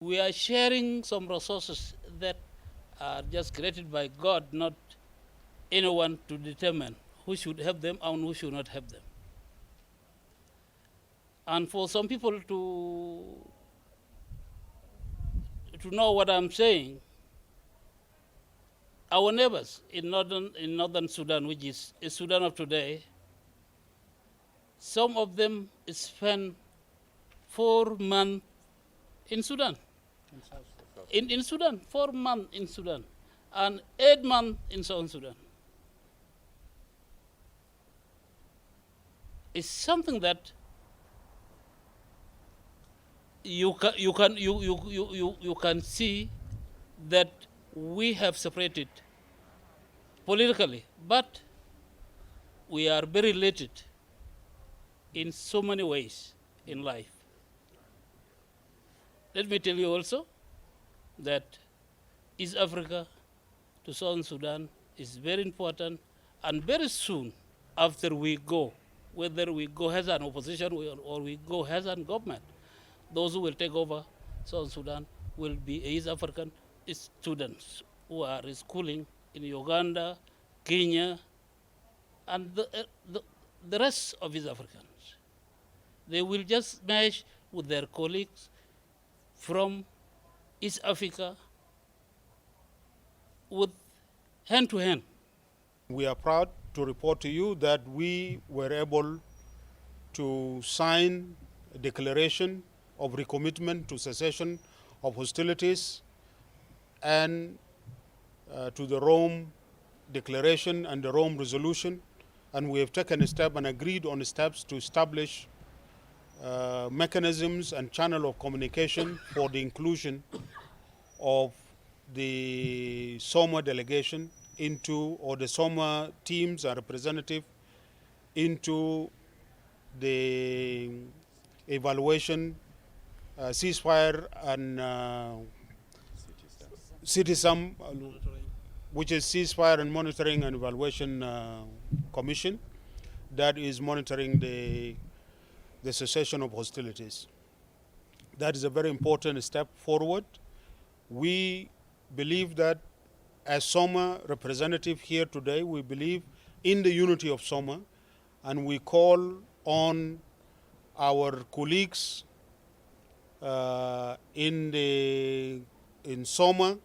We are sharing some resources that are just created by God, not anyone to determine who should have them and who should not have them. And for some people to know what I'm saying, our neighbors in northern Sudan, which is Sudan of today, some of them spend 4 months in Sudan. In Sudan, 4 months in Sudan, and 8 months in South Sudan. It's something that you can see that we have separated politically, but we are very related in so many ways in life. Let me tell you also that East Africa to Southern Sudan is very important, and very soon after we go, whether we go as an opposition or we go as a government, those who will take over Southern Sudan will be East African students who are schooling in Uganda, Kenya, and the rest of East Africans. They will just mesh with their colleagues from East Africa with hand to hand. We are proud to report to you that we were able to sign a declaration of recommitment to cessation of hostilities and to the Rome Declaration and the Rome Resolution, and we have taken a step and agreed on steps to establish mechanisms and channel of communication for the inclusion of the SOMA delegation into, or the SOMA teams and representative into the evaluation, ceasefire and CITISM, which is Ceasefire and Monitoring and Evaluation Commission, that is monitoring the cessation of hostilities. That is a very important step forward. We believe that as SOMA representative here today, we believe in the unity of SOMA, and we call on our colleagues in SOMA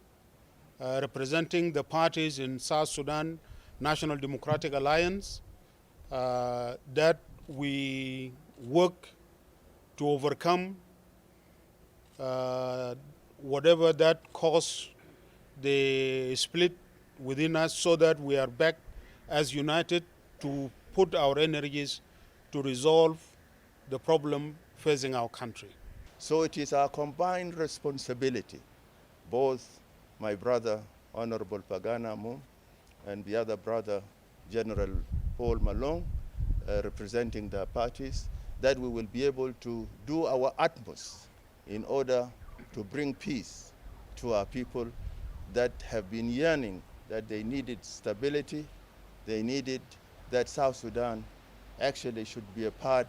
representing the parties in South Sudan National Democratic Alliance that we work to overcome whatever that caused the split within us, so that we are back as united to put our energies to resolve the problem facing our country. So it is our combined responsibility, both my brother, Honorable Pagan Amum, and the other brother, General Paul Malong, representing the parties, that we will be able to do our utmost in order to bring peace to our people that have been yearning, that they needed stability, they needed that South Sudan actually should be a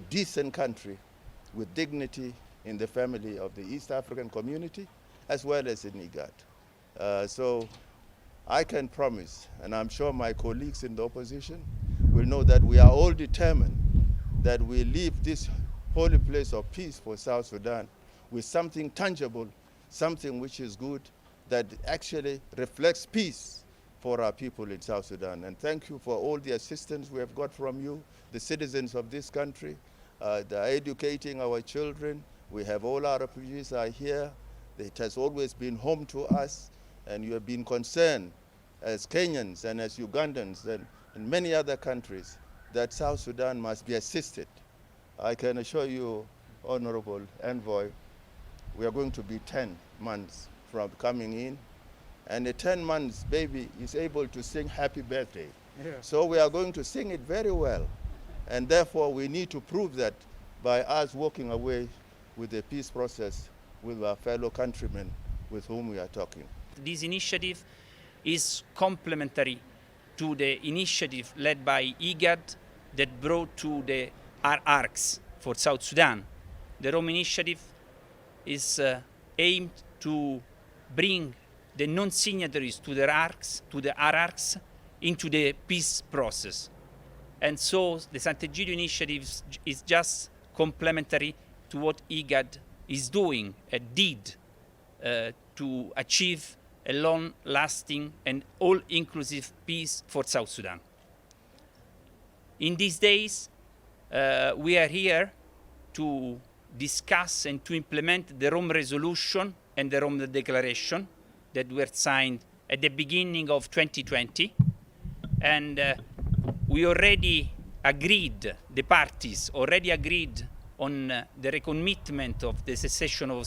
decent country with dignity in the family of the East African community, as well as in IGAD. So I can promise, and I'm sure my colleagues in the opposition will know, that we are all determined that we leave this holy place of peace for South Sudan with something tangible, something which is good, that actually reflects peace for our people in South Sudan. And thank you for all the assistance we have got from you, the citizens of this country. They're educating our children. We have all our refugees are here. It has always been home to us, and you have been concerned as Kenyans and as Ugandans and many other countries that South Sudan must be assisted. I can assure you, Honorable Envoy, we are going to be 10 months from coming in, and a 10 months baby is able to sing happy birthday. Yeah. So we are going to sing it very well, and therefore we need to prove that by us walking away with the peace process with our fellow countrymen with whom we are talking. This initiative is complementary to the initiative led by IGAD that brought to the ARCs for South Sudan. The Rome initiative is aimed to bring the non-signatories to the hierarchs into the peace process. And so the Sant'Egidio initiative is just complementary to what IGAD is doing and did to achieve a long-lasting and all-inclusive peace for South Sudan. In these days, we are here to discuss and to implement the Rome Resolution and the Rome Declaration that were signed at the beginning of 2020. And we already agreed, the parties already agreed on the recommitment of the cessation of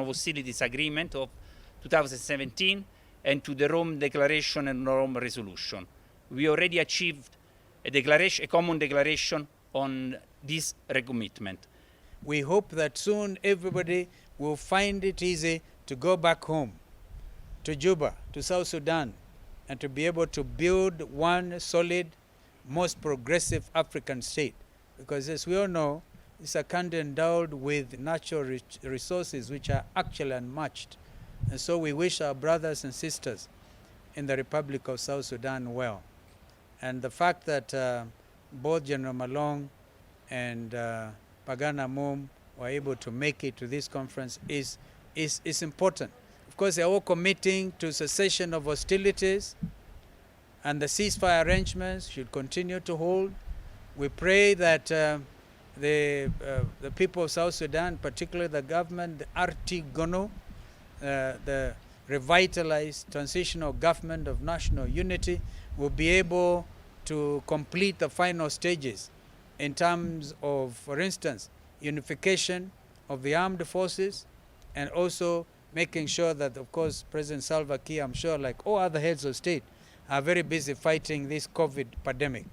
hostilities agreement of 2017 and to the Rome Declaration and Rome Resolution. We already achieved a common declaration on this recommitment. We hope that soon everybody will find it easy to go back home, to Juba, to South Sudan, and to be able to build one solid, most progressive African state. Because as we all know, it's a country endowed with natural resources which are actually unmatched. And so we wish our brothers and sisters in the Republic of South Sudan well. And the fact that both General Malong and Pagan Amum were able to make it to this conference is important. Of course, they're all committing to cessation of hostilities, and the ceasefire arrangements should continue to hold. We pray that the people of South Sudan, particularly the government, the RT-GONO, the revitalized transitional government of national unity, will be able to complete the final stages in terms of, for instance, unification of the armed forces, and also making sure that, of course, President Salva Kiir, I'm sure, like all other heads of state, are very busy fighting this COVID pandemic.